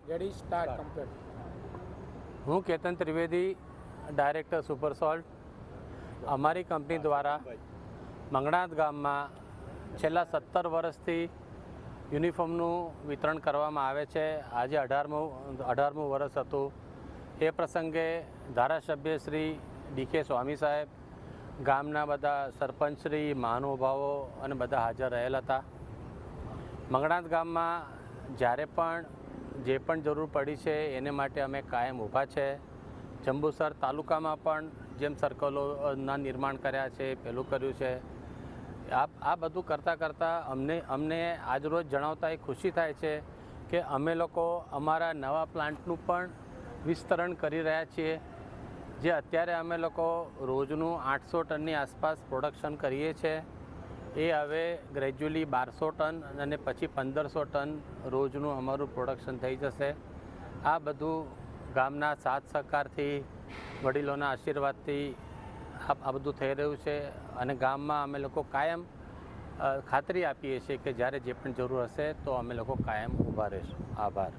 Ready start complete. હું Ketan Trivedi, director Super Salt. અમારી company દ્વારા મંગણાત ગામમાં છેલ્લા 17 વર્ષથી યુનિફોર્મનું વિતરણ કરવામાં આવે છે. આજે 18મું વર્ષ હતું. એ પ્રસંગે ધારાસભ્ય શ્રી ડી.કે. સ્વામી સાહેબ, ગામના બધા સરપંચશ્રી, મહાનુભાવો અને બધા હાજર રહેલ હતા. મંગણાત ગામમાં જ્યારે પણ જે પણ જરૂર પડી છે એને માટે અમે કાયમ ઊભા છે. જંબુસર તાલુકામાં પણ જેમ સર્કલોના નિર્માણ કર્યા છે, પેલું કર્યું છે. આ બધું કરતાં અમને આજરોજ જણાવતા એ ખુશી થાય છે કે અમે લોકો અમારા નવા પ્લાન્ટનું પણ વિસ્તરણ કરી રહ્યા છીએ. જે અત્યારે અમે લોકો રોજનું 800 ટનની આસપાસ પ્રોડક્શન કરીએ છીએ, એ હવે ગ્રેજ્યુઅલી 1200 ટન અને પછી 1500 ટન રોજનું અમારું પ્રોડક્શન થઈ જશે. આ બધું ગામના સાથ સહકારથી, વડીલોના આશીર્વાદથી આ બધું થઈ રહ્યું છે. અને ગામમાં અમે લોકો કાયમ ખાતરી આપીએ છીએ કે જ્યારે જે પણ જરૂર હશે તો અમે લોકો કાયમ ઊભા રહીશું. આભાર.